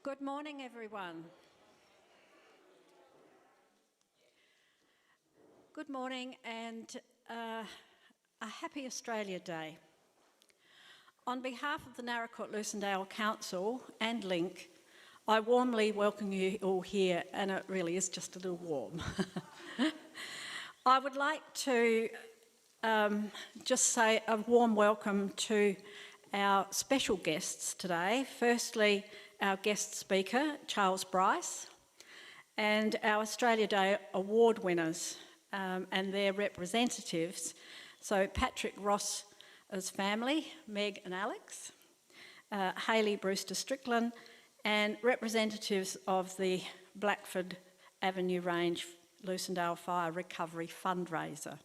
Good morning, everyone. Good morning and a happy Australia Day. On behalf of the Naracoorte Lucindale Council and Link, I warmly welcome you all here, and it really is just a little warm. I would like to just say a warm welcome to our special guests today. Firstly, our guest speaker, Charles Bryce, and our Australia Day award winners and their representatives. So Patrick Ross's family, Meg and Alex, Hayley Brewster Strickland, and representatives of the Blackford Avenue Range Lucindale Fire Recovery Fundraiser.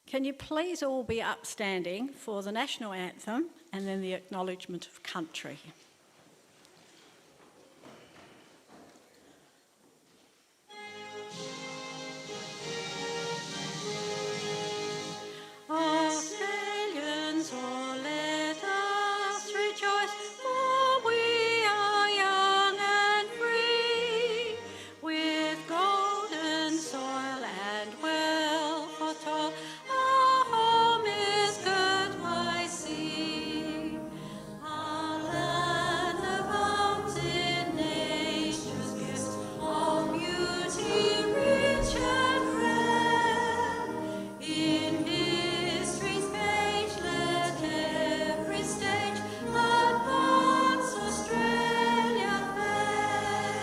Can you please all be upstanding for the National Anthem and then the Acknowledgement of Country. Australians, oh, let us rejoice, for we are young and free, with golden soil and wealth for toil. Our home is girt by sea, our land abounds in nature's gifts of beauty rich and rare. In history's page let every stage advance Australia fair.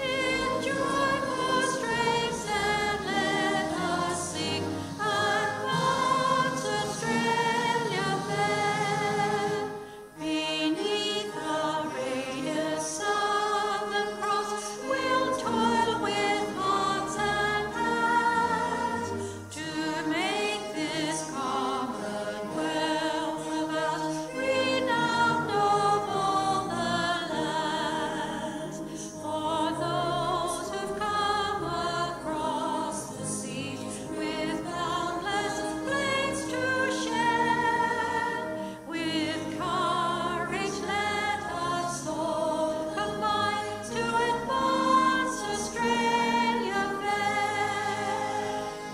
In joyful strains and let us sing, advance Australia fair. Beneath our radiant southern cross we'll toil with hearts and hands to make this commonwealth of ours renowned of all the lands. For those who've come across the sea with boundless plains to share, with courage let us all combine to advance Australia fair.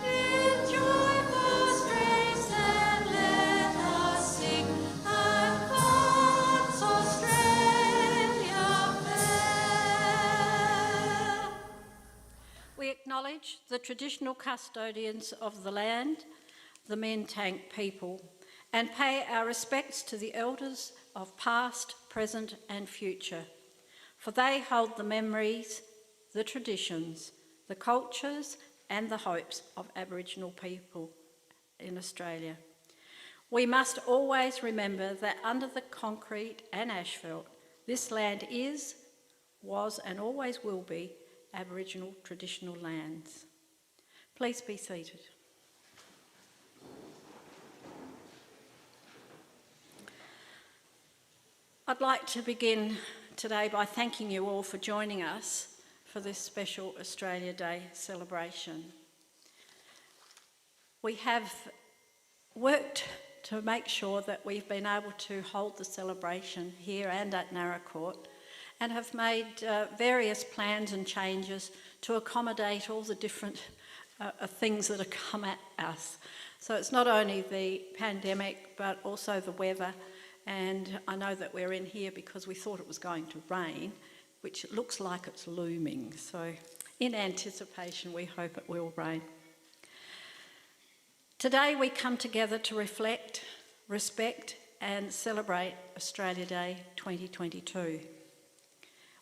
In joyful strains then let us sing, advance Australia fair. We acknowledge the traditional custodians of the land, the Mentang people, and pay our respects to the elders of past, present and future, for they hold the memories, the traditions, the cultures and the hopes of Aboriginal people in Australia. We must always remember that under the concrete and asphalt, this land is, was and always will be Aboriginal traditional lands. Please be seated. I'd like to begin today by thanking you all for joining us for this special Australia Day celebration. We have worked to make sure that we've been able to hold the celebration here and at Naracoorte, and have made various plans and changes to accommodate all the different things that have come at us. So it's not only the pandemic but also the weather, and I know that we're in here because we thought it was going to rain, which it looks like it's looming. So in anticipation we hope it will rain. Today we come together to reflect, respect and celebrate Australia Day 2022.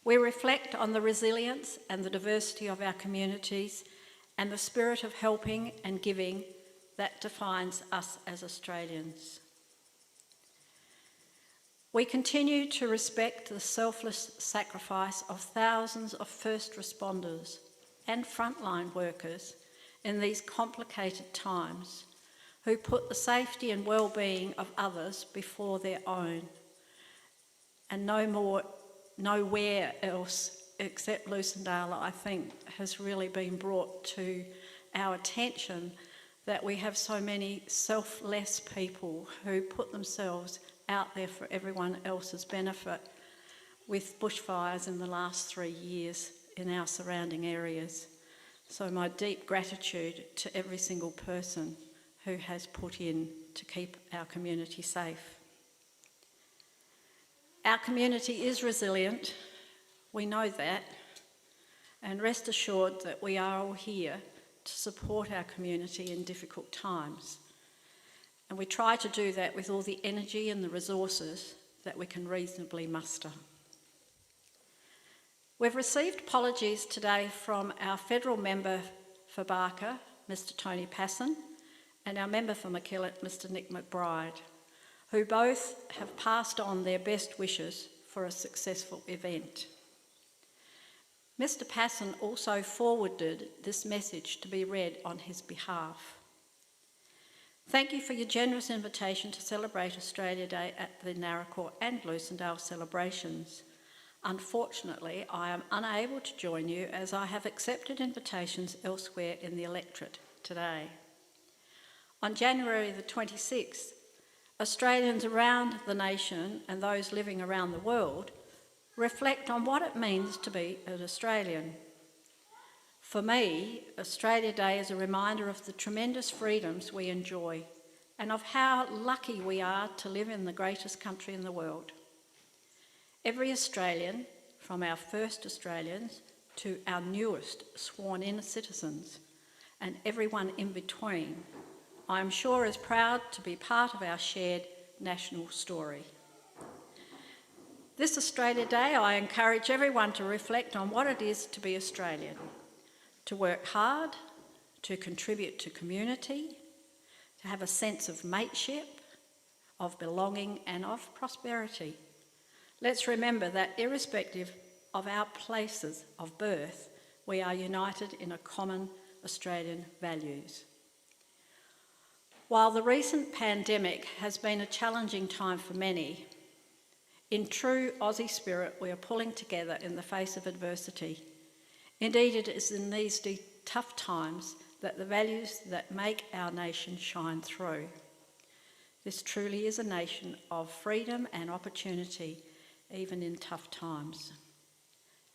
We reflect on the resilience and the diversity of our communities and the spirit of helping and giving that defines us as Australians. We continue to respect the selfless sacrifice of thousands of first responders and frontline workers in these complicated times, who put the safety and well-being of others before their own, and nowhere else except Lucindale, I think, has really been brought to our attention that we have so many selfless people who put themselves out there for everyone else's benefit. with bushfires in the last 3 years in our surrounding areas. So my deep gratitude to every single person who has put in to keep our community safe. Our community is resilient, we know that, and rest assured that we are all here to support our community in difficult times. And we try to do that with all the energy and the resources that we can reasonably muster. We've received apologies today from our federal member for Barker, Mr Tony Passon, and our member for McKillop, Mr Nick McBride, who both have passed on their best wishes for a successful event. Mr Passon also forwarded this message to be read on his behalf. Thank you for your generous invitation to celebrate Australia Day at the Naracoorte and Lucendale celebrations. Unfortunately, I am unable to join you as I have accepted invitations elsewhere in the electorate today. On January the 26th, Australians around the nation and those living around the world reflect on what it means to be an Australian. For me, Australia Day is a reminder of the tremendous freedoms we enjoy and of how lucky we are to live in the greatest country in the world. Every Australian, from our first Australians to our newest sworn-in citizens, and everyone in between, I am sure is proud to be part of our shared national story. This Australia Day, I encourage everyone to reflect on what it is to be Australian, to work hard, to contribute to community, to have a sense of mateship, of belonging and of prosperity. Let's remember that irrespective of our places of birth, we are united in a common Australian values. While the recent pandemic has been a challenging time for many, in true Aussie spirit, we are pulling together in the face of adversity. Indeed, it is in these tough times that the values that make our nation shine through. This truly is a nation of freedom and opportunity, even in tough times.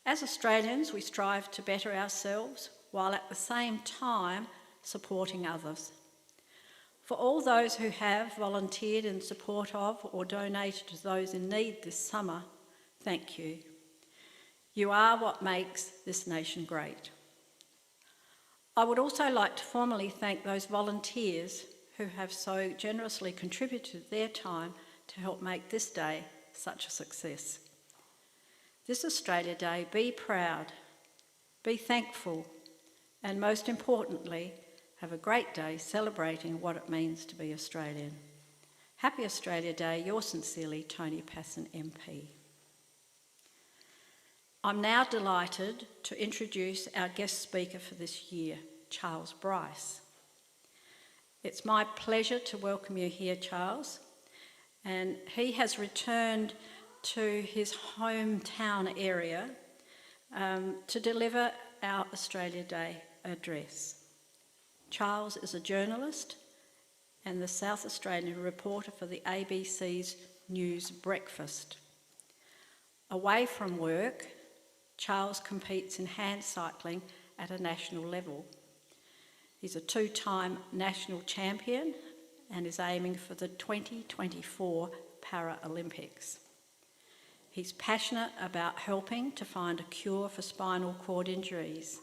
As Australians, we strive to better ourselves while at the same time supporting others. For all those who have volunteered in support of or donated to those in need this summer, thank you. You are what makes this nation great. I would also like to formally thank those volunteers who have so generously contributed their time to help make this day such a success. This Australia Day, be proud, be thankful, and most importantly, have a great day celebrating what it means to be Australian. Happy Australia Day, yours sincerely, Tony Passon MP. I'm now delighted to introduce our guest speaker for this year, Charles Bryce. It's my pleasure to welcome you here, Charles, and he has returned to his hometown area to deliver our Australia Day address. Charles is a journalist and the South Australian reporter for the ABC's News Breakfast. Away from work, Charles competes in hand cycling at a national level. He's a two-time national champion and is aiming for the 2024 Paralympics. He's passionate about helping to find a cure for spinal cord injuries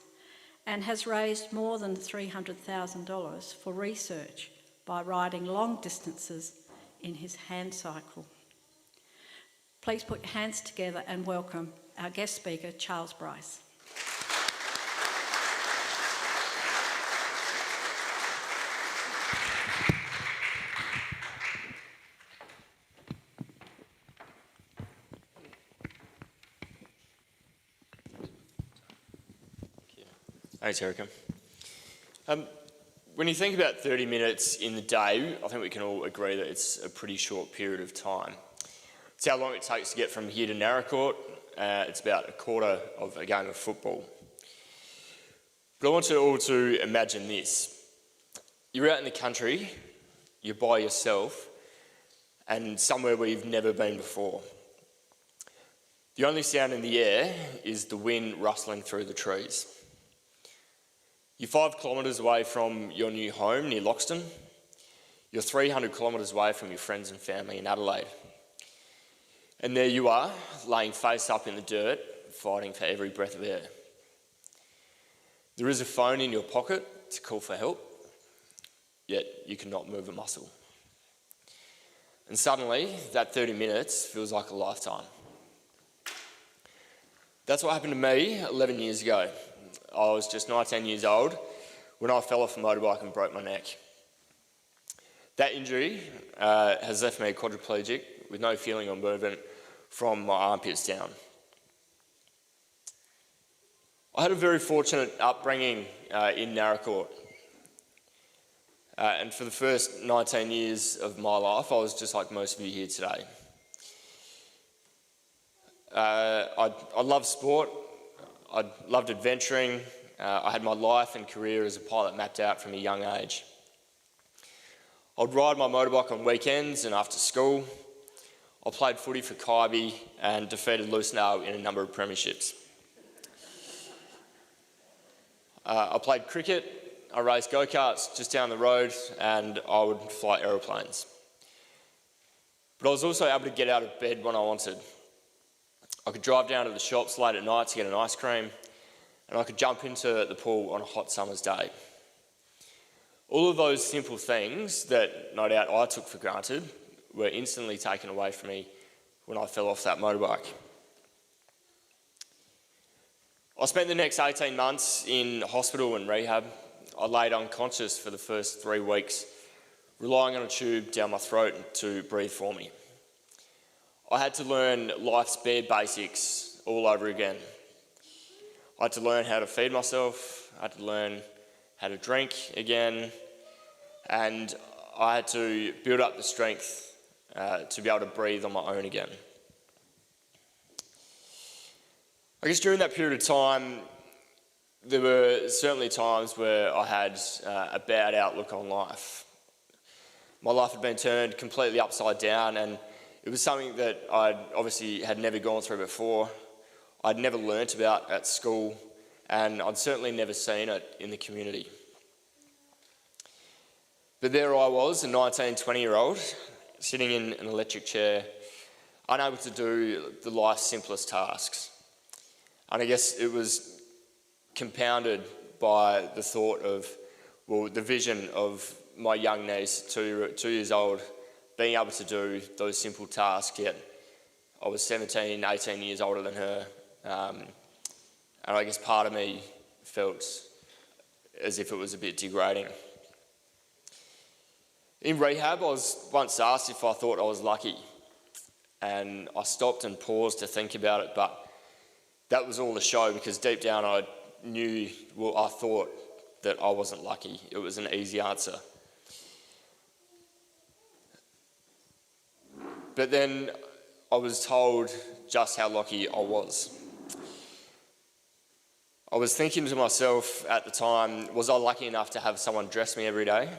and has raised more than $300,000 for research by riding long distances in his hand cycle. Please put your hands together and welcome our guest speaker, Charles Bryce. Thanks, Erica. When you think about 30 minutes in the day, I think we can all agree that it's a pretty short period of time. It's how long it takes to get from here to Naracoorte. It's about a quarter of a game of football. But I want you all to imagine this. You're out in the country, you're by yourself, and somewhere where you've never been before. The only sound in the air is the wind rustling through the trees. You're 5 kilometres away from your new home near Loxton. You're 300 kilometres away from your friends and family in Adelaide. And there you are, laying face up in the dirt, fighting for every breath of air. There is a phone in your pocket to call for help, yet you cannot move a muscle. And suddenly, that 30 minutes feels like a lifetime. That's what happened to me 11 years ago. I was just 19 years old when I fell off a motorbike and broke my neck. That injury has left me quadriplegic with no feeling or movement from my armpits down. I had a very fortunate upbringing in Naracoorte. And for the first 19 years of my life, I was just like most of you here today. I loved sport, I loved adventuring, I had my life and career as a pilot mapped out from a young age. I'd ride my motorbike on weekends and after school. I played footy for Kaiby and defeated Lucindale in a number of premierships. I played cricket, I raced go-karts just down the road, and I would fly aeroplanes. But I was also able to get out of bed when I wanted. I could drive down to the shops late at night to get an ice cream, and I could jump into the pool on a hot summer's day. All of those simple things that no doubt I took for granted were instantly taken away from me when I fell off that motorbike. I spent the next 18 months in hospital and rehab. I laid unconscious for the first 3 weeks, relying on a tube down my throat to breathe for me. I had to learn life's bare basics all over again. I had to learn how to feed myself, I had to learn how to drink again, and I had to build up the strength to be able to breathe on my own again. I guess during that period of time, there were certainly times where I had a bad outlook on life. My life had been turned completely upside down, and it was something that I obviously had never gone through before. I'd never learnt about at school, and I'd certainly never seen it in the community. But there I was, a 19, 20-year-old, sitting in an electric chair, unable to do life's simplest tasks. And I guess it was compounded by the thought of, the vision of my young niece, 2 years old, being able to do those simple tasks, yet I was 17, 18 years older than her. And I guess part of me felt as if it was a bit degrading. In rehab, I was once asked if I thought I was lucky, and I stopped and paused to think about it, but that was all a show, because deep down I thought that I wasn't lucky. It was an easy answer. But then I was told just how lucky I was. I was thinking to myself at the time, was I lucky enough to have someone dress me every day?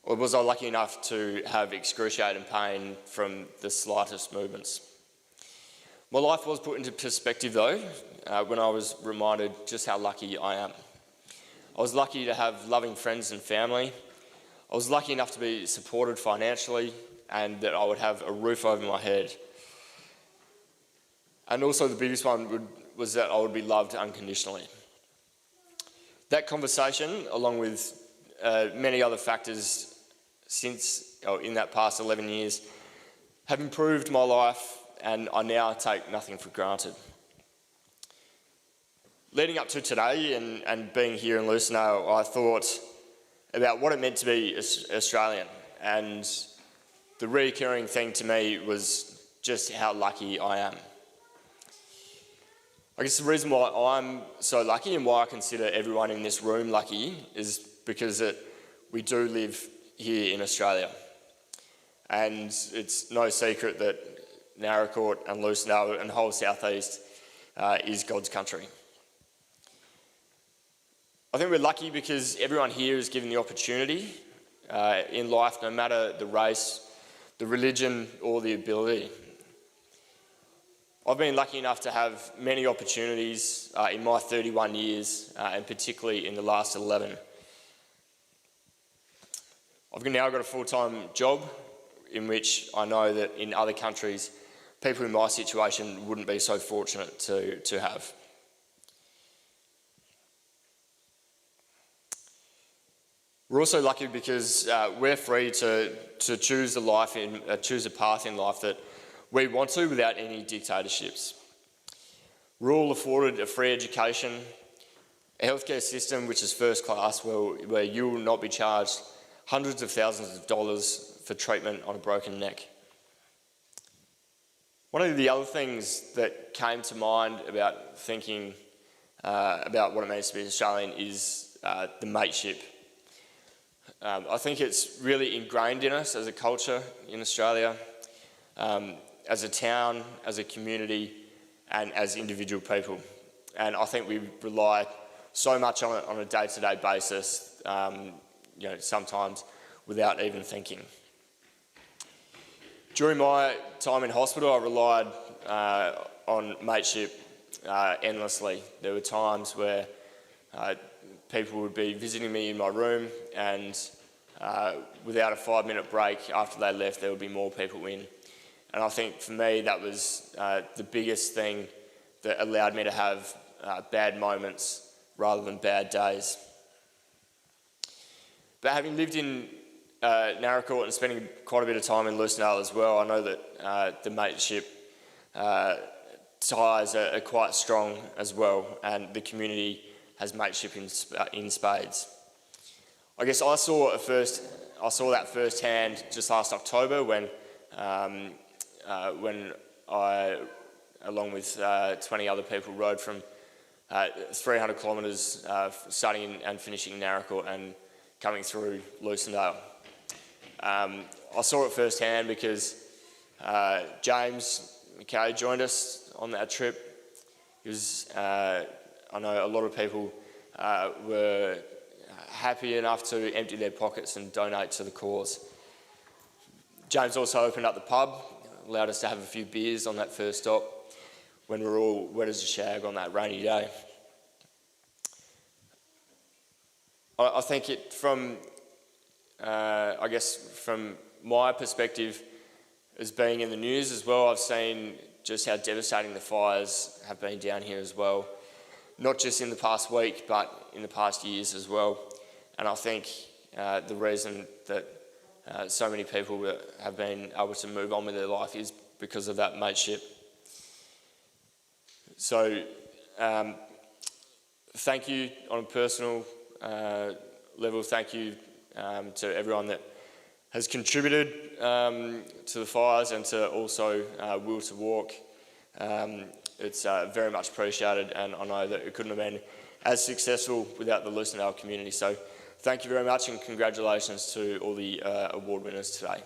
Or was I lucky enough to have excruciating pain from the slightest movements? My life was put into perspective though, when I was reminded just how lucky I am. I was lucky to have loving friends and family. I was lucky enough to be supported financially, and that I would have a roof over my head. And also the biggest one was that I would be loved unconditionally. That conversation, along with many other factors in that past 11 years, have improved my life, and I now take nothing for granted. Leading up to today and being here in Lucendale, I thought about what it meant to be Australian, and the recurring thing to me was just how lucky I am. I guess the reason why I'm so lucky, and why I consider everyone in this room lucky, is because we do live here in Australia. And it's no secret that Naracoorte and Lucindale and the whole southeast is God's country. I think we're lucky because everyone here is given the opportunity in life, no matter the race, the religion or the ability. I've been lucky enough to have many opportunities in my 31 years, and particularly in the last 11. I've now got a full-time job in which I know that in other countries, people in my situation wouldn't be so fortunate to have. We're also lucky because we're free to choose choose a path in life that we want to without any dictatorships. We're all afforded a free education, a healthcare system which is first class, where you will not be charged hundreds of thousands of dollars for treatment on a broken neck. One of the other things that came to mind about thinking about what it means to be an Australian is the mateship. I think it's really ingrained in us as a culture in Australia, as a town, as a community, and as individual people. And I think we rely so much on it on a day-to-day basis, sometimes without even thinking. During my time in hospital, I relied on mateship endlessly. There were times where people would be visiting me in my room, and without a 5-minute break after they left, there would be more people in. And I think for me, that was the biggest thing that allowed me to have bad moments rather than bad days. But having lived in Naracoorte and spending quite a bit of time in Lucindale as well, I know that the mateship ties are quite strong as well, and the community has mateship in spades. I guess I saw that firsthand just last October when I, along with 20 other people, rode from 300 kilometres starting and finishing Naracoorte and coming through Lucindale. I saw it firsthand because James McKay joined us on that trip. He was, I know a lot of people were happy enough to empty their pockets and donate to the cause. James also opened up the pub, allowed us to have a few beers on that first stop when we were all wet as a shag on that rainy day. I think from my perspective as being in the news as well, I've seen just how devastating the fires have been down here as well. Not just in the past week, but in the past years as well. And I think the reason that so many people have been able to move on with their life is because of that mateship. So thank you on a personal level. Thank you to everyone that has contributed to the fires and to also Will to Walk. It's very much appreciated, and I know that it couldn't have been as successful without the Lucindale community. So thank you very much, and congratulations to all the award winners today.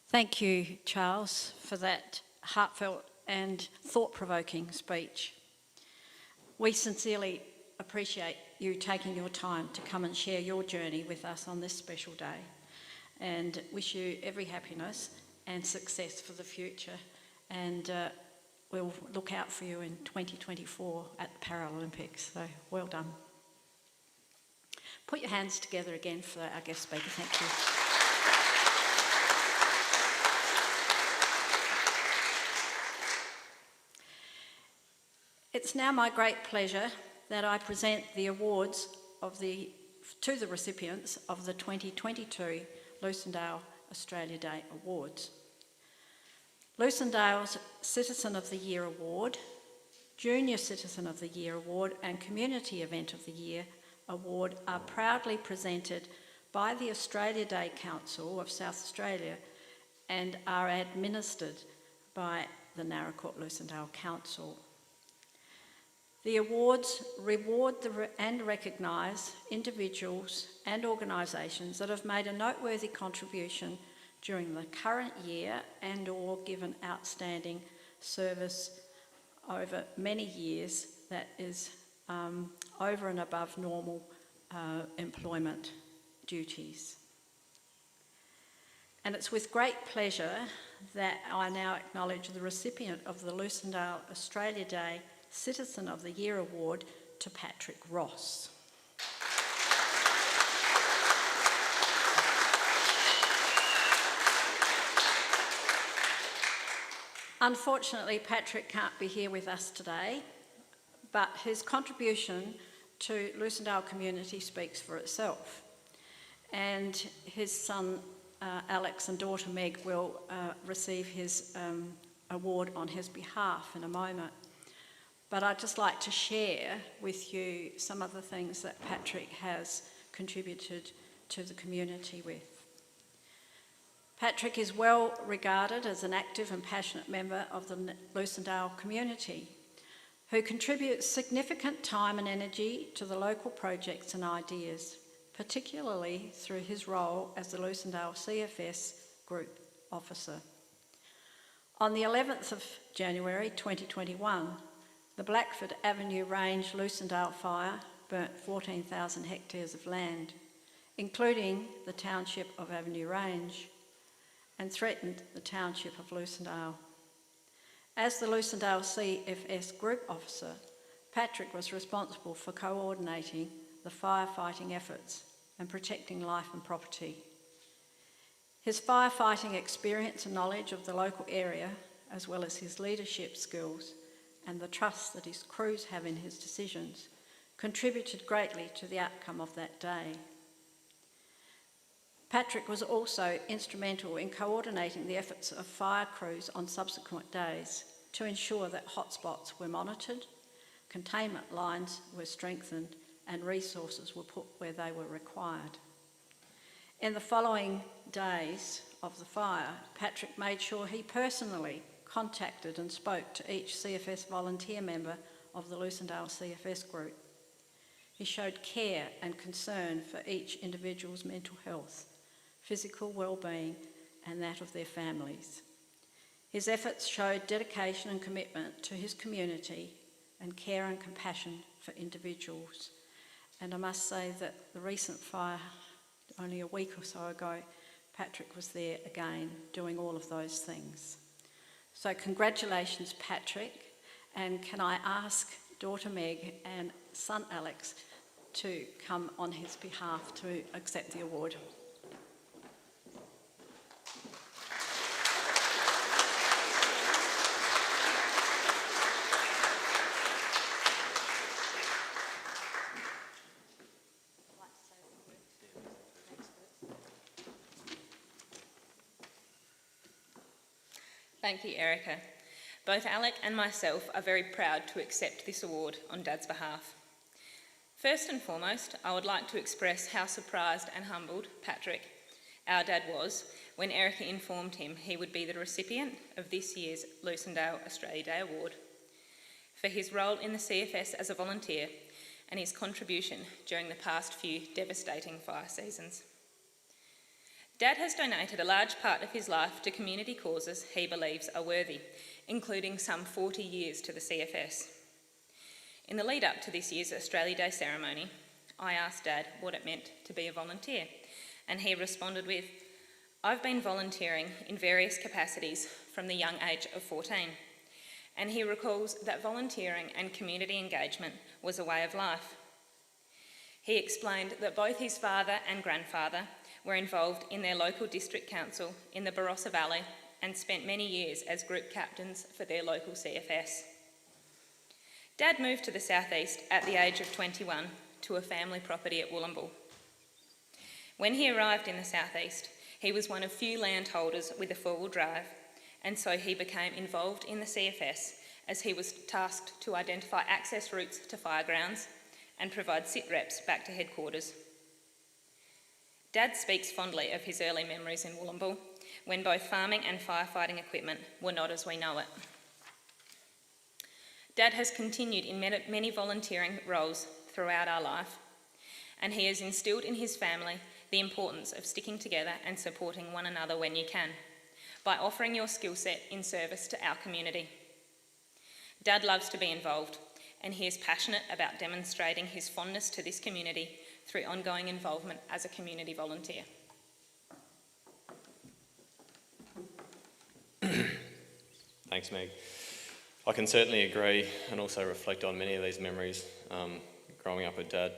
Thank you, Charles, for that heartfelt and thought-provoking speech. We sincerely appreciate you taking your time to come and share your journey with us on this special day, and wish you every happiness and success for the future. And we'll look out for you in 2024 at the Paralympics, so well done. Put your hands together again for our guest speaker. Thank you. It's now my great pleasure that I present the awards to the recipients of the 2022 Lucindale Australia Day Awards. Lucindale's Citizen of the Year Award, Junior Citizen of the Year Award and Community Event of the Year Award are proudly presented by the Australia Day Council of South Australia and are administered by the Naracoorte Lucindale Council. The awards reward and recognise individuals and organisations that have made a noteworthy contribution during the current year and/or given outstanding service over many years that is over and above normal employment duties. And it's with great pleasure that I now acknowledge the recipient of the Lucindale Australia Day Citizen of the Year Award to Patrick Ross. Unfortunately, Patrick can't be here with us today, but his contribution to Lucindale community speaks for itself. And his son Alex and daughter Meg will receive his award on his behalf in a moment. But I'd just like to share with you some of the things that Patrick has contributed to the community with. Patrick is well regarded as an active and passionate member of the Lucindale community, who contributes significant time and energy to the local projects and ideas, particularly through his role as the Lucindale CFS Group Officer. On the 11th of January 2021, the Blackford Avenue Range Lucindale fire burnt 14,000 hectares of land, including the township of Avenue Range, and threatened the township of Lucindale. As the Lucindale CFS Group Officer, Patrick was responsible for coordinating the firefighting efforts and protecting life and property. His firefighting experience and knowledge of the local area, as well as his leadership skills and the trust that his crews have in his decisions, contributed greatly to the outcome of that day. Patrick was also instrumental in coordinating the efforts of fire crews on subsequent days to ensure that hotspots were monitored, containment lines were strengthened, and resources were put where they were required. In the following days of the fire, Patrick made sure he personally contacted and spoke to each CFS volunteer member of the Lucindale CFS group. He showed care and concern for each individual's mental health, physical well-being, and that of their families. His efforts showed dedication and commitment to his community and care and compassion for individuals. And I must say that the recent fire, only a week or so ago, Patrick was there again doing all of those things. So congratulations, Patrick, and can I ask daughter Meg and son Alex to come on his behalf to accept the award. Thank you, Erica. Both Alec and myself are very proud to accept this award on Dad's behalf. First and foremost, I would like to express how surprised and humbled Patrick, our dad, was when Erica informed him he would be the recipient of this year's Lucindale Australia Day Award for his role in the CFS as a volunteer and his contribution during the past few devastating fire seasons. Dad has donated a large part of his life to community causes he believes are worthy, including some 40 years to the CFS. In the lead up to this year's Australia Day ceremony, I asked Dad what it meant to be a volunteer, and he responded with, "I've been volunteering in various capacities from the young age of 14, and he recalls that volunteering and community engagement was a way of life. He explained that both his father and grandfather were involved in their local district council in the Barossa Valley and spent many years as group captains for their local CFS. Dad moved to the southeast at the age of 21 to a family property at Wollongong. When he arrived in the southeast, he was one of few landholders with a four-wheel drive, and so he became involved in the CFS as he was tasked to identify access routes to firegrounds and provide sit reps back to headquarters. Dad speaks fondly of his early memories in Wollongong, when both farming and firefighting equipment were not as we know it. Dad has continued in many volunteering roles throughout our life, and he has instilled in his family the importance of sticking together and supporting one another when you can, by offering your skill set in service to our community. Dad loves to be involved, and he is passionate about demonstrating his fondness to this community through ongoing involvement as a community volunteer. Thanks, Meg. I can certainly agree and also reflect on many of these memories growing up with Dad,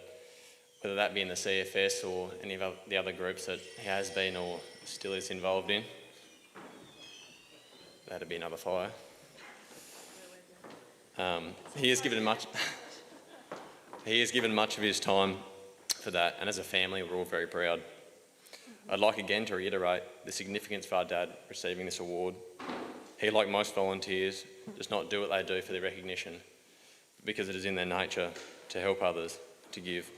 whether that be in the CFS or any of the other groups that he has been or still is involved in. That'd be another fire. He has given much of his time for that, and as a family we're all very proud. I'd like again to reiterate the significance of our Dad receiving this award. He, like most volunteers, does not do what they do for their recognition, but because it is in their nature to help others, to give.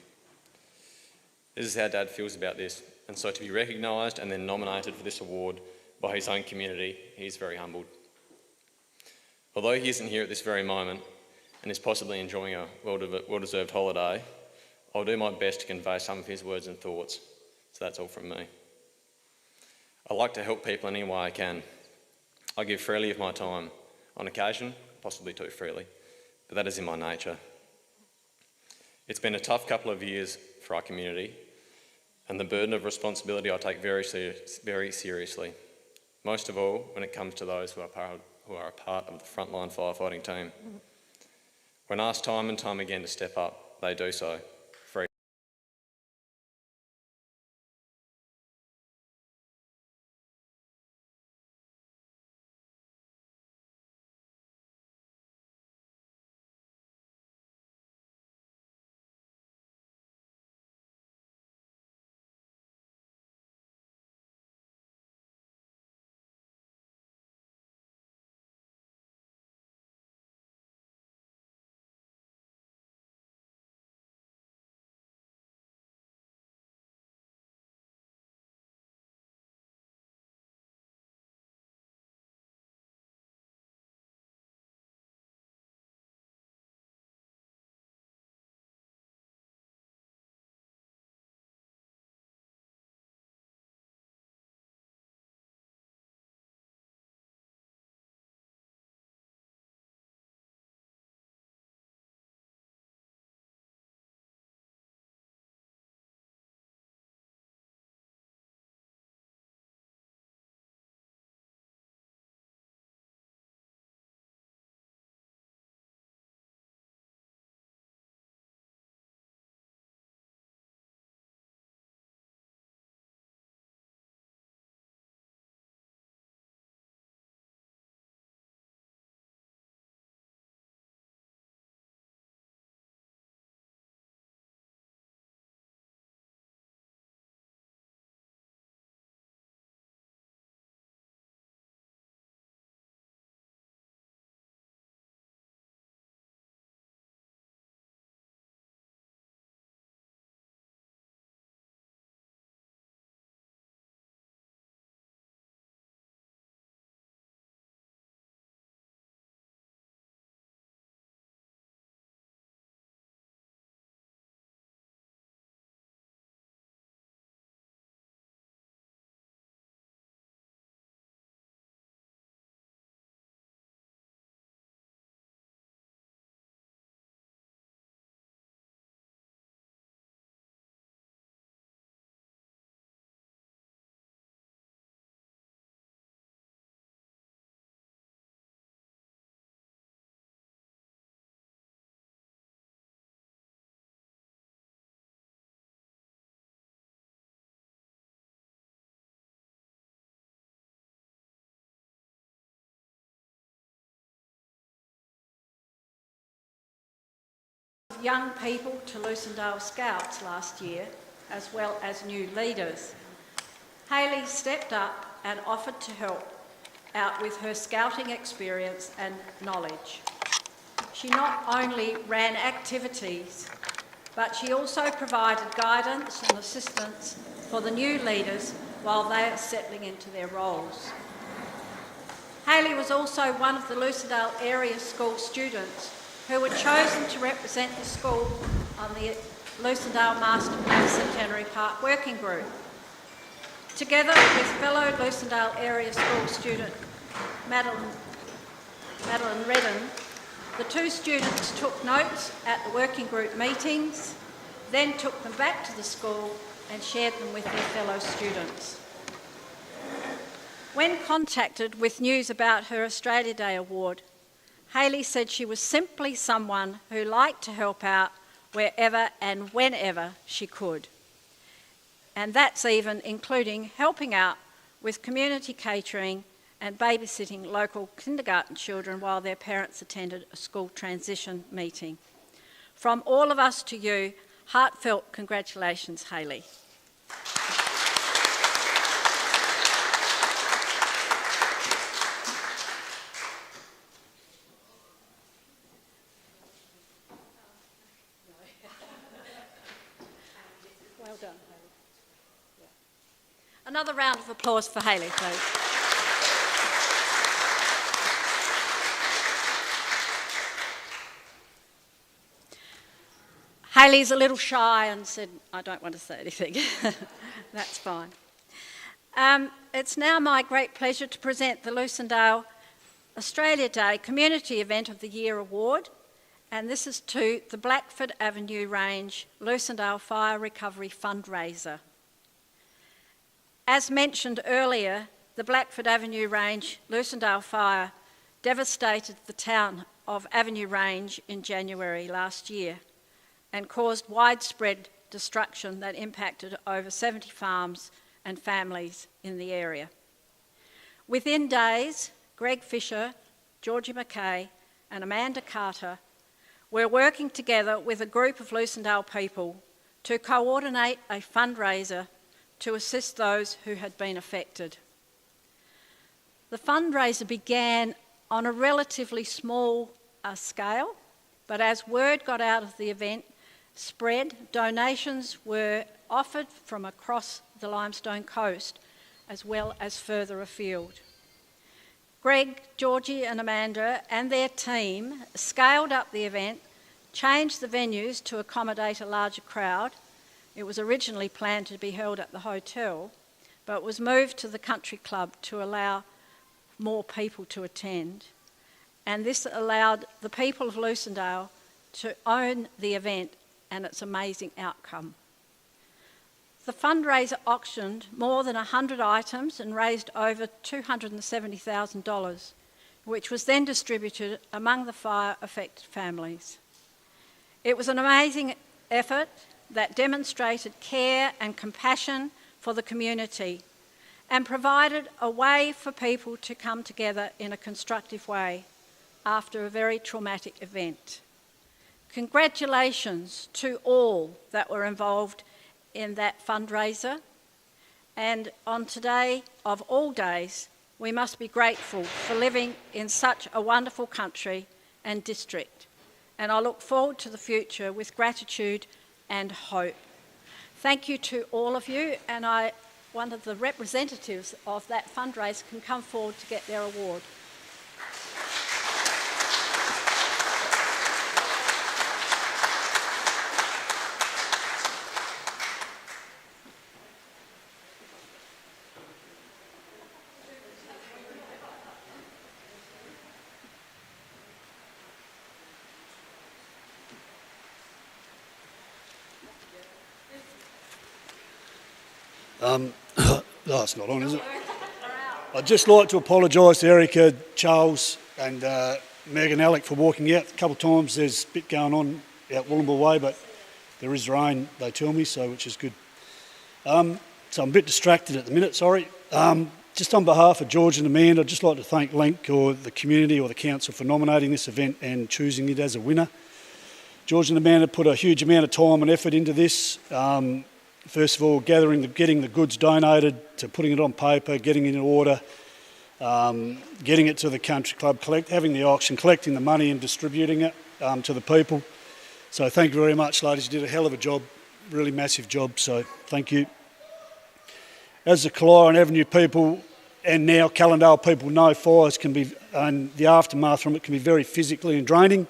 This is how Dad feels about this, and so to be recognised and then nominated for this award by his own community, he is very humbled. Although he isn't here at this very moment and is possibly enjoying a well-deserved holiday, I'll do my best to convey some of his words and thoughts, so that's all from me. I like to help people in any way I can. I give freely of my time, on occasion, possibly too freely, but that is in my nature. It's been a tough couple of years for our community, and the burden of responsibility I take very seriously, most of all when it comes to those who are a part of the frontline firefighting team. When asked time and time again to step up, they do so. Young people to Lucindale Scouts last year, as well as new leaders. Hayley stepped up and offered to help out with her scouting experience and knowledge. She not only ran activities, but she also provided guidance and assistance for the new leaders while they are settling into their roles. Hayley was also one of the Lucindale area school students who were chosen to represent the school on the Lucindale Master Plan Centenary Park Working Group. Together with fellow Lucindale area school student Madeline Redden, the two students took notes at the working group meetings, then took them back to the school and shared them with their fellow students. When contacted with news about her Australia Day award, Hayley said she was simply someone who liked to help out wherever and whenever she could. And that's even including helping out with community catering and babysitting local kindergarten children while their parents attended a school transition meeting. From all of us to you, heartfelt congratulations, Hayley. Well done, Hayley. Yeah. Another round of applause for Hayley, please. Hayley's a little shy and said, I don't want to say anything. That's fine. It's now my great pleasure to present the Lucindale Australia Day Community Event of the Year Award, and this is to the Blackford Avenue Range Lucindale Fire Recovery Fundraiser. As mentioned earlier, the Blackford Avenue Range Lucindale fire devastated the town of Avenue Range in January last year and caused widespread destruction that impacted over 70 farms and families in the area. Within days, Greg Fisher, Georgie McKay and Amanda Carter were working together with a group of Lucindale people to coordinate a fundraiser to assist those who had been affected. The fundraiser began on a relatively small scale, but as word got out of the event spread, donations were offered from across the Limestone Coast as well as further afield. Greg, Georgie and Amanda and their team scaled up the event, changed the venues to accommodate a larger crowd. It was originally planned to be held at the hotel, but was moved to the country club to allow more people to attend. And this allowed the people of Lucindale to own the event and its amazing outcome. The fundraiser auctioned more than 100 items and raised over $270,000, which was then distributed among the fire-affected families. It was an amazing effort that demonstrated care and compassion for the community and provided a way for people to come together in a constructive way after a very traumatic event. Congratulations to all that were involved in that fundraiser, and on today of all days, we must be grateful for living in such a wonderful country and district, and I look forward to the future with gratitude and hope. Thank you to all of you, and one of the representatives of that fundraiser can come forward to get their award. No, it's not on, is it? I'd just like to apologise to Erica, Charles and Meg and Alec for walking out. A couple of times there's a bit going on out Wollongbar Way, but there is rain, they tell me, so which is good. So I'm a bit distracted at the minute, sorry. Just on behalf of George and Amanda, I'd just like to thank Link or the community or the council for nominating this event and choosing it as a winner. George and Amanda put a huge amount of time and effort into this. First of all, getting the goods donated, to putting it on paper, getting it in order, getting it to the country club, having the auction, collecting the money and distributing it to the people. So thank you very much, ladies. You did a hell of a job, really massive job, so thank you. As the Callioran Avenue people and now Callendale people know, fires can be, and the aftermath from it can be very physically and draining.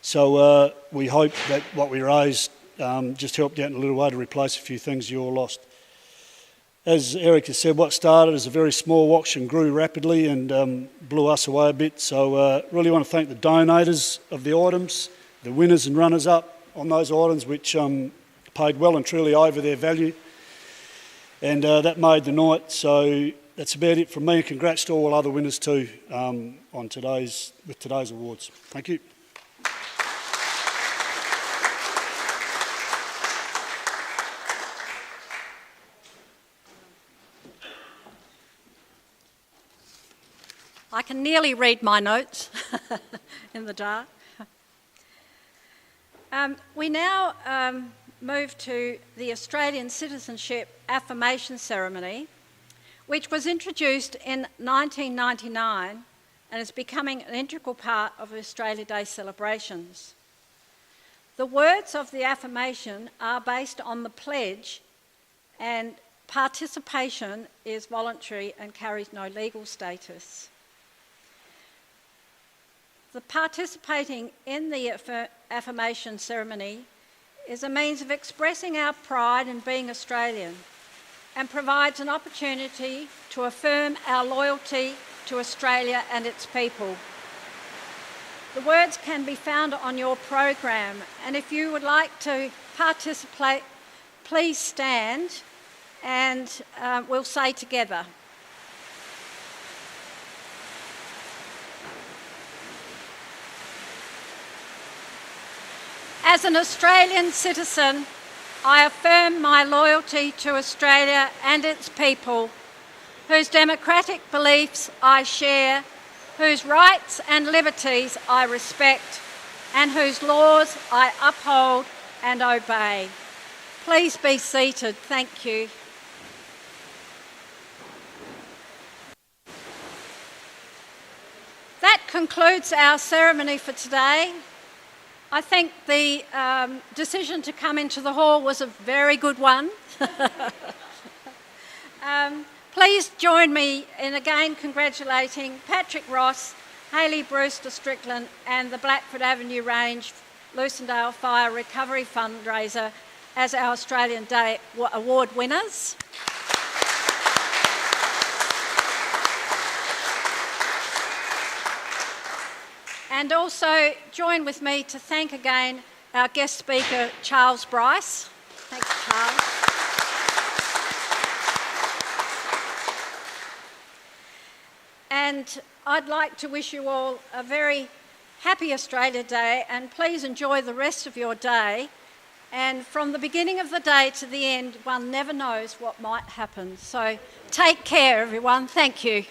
So we hope that what we raised just helped out in a little way to replace a few things you all lost. as Eric has said, what started as a very small auction grew rapidly and blew us away a bit. So really want to thank the donators of the items, the winners and runners-up on those items, which paid well and truly over their value. And that made the night. So that's about it from me. And congrats to all other winners too with today's awards. Thank you. I can nearly read my notes in the dark. We now move to the Australian Citizenship Affirmation Ceremony, which was introduced in 1999 and is becoming an integral part of Australia Day celebrations. The words of the affirmation are based on the pledge, and participation is voluntary and carries no legal status. The participating in the affirmation ceremony is a means of expressing our pride in being Australian and provides an opportunity to affirm our loyalty to Australia and its people. The words can be found on your program, and if you would like to participate, please stand and we'll say together. As an Australian citizen, I affirm my loyalty to Australia and its people, whose democratic beliefs I share, whose rights and liberties I respect, and whose laws I uphold and obey. Please be seated. Thank you. That concludes our ceremony for today. I think the decision to come into the hall was a very good one. Please join me in again congratulating Patrick Ross, Hayley Brewster Strickland and the Blackford Avenue Range Lucindale Fire Recovery Fundraiser as our Australian Day Award winners. And also join with me to thank again our guest speaker, Charles Bryce. Thanks, Charles. And I'd like to wish you all a very happy Australia Day, and please enjoy the rest of your day. And from the beginning of the day to the end, one never knows what might happen. So take care, everyone. Thank you.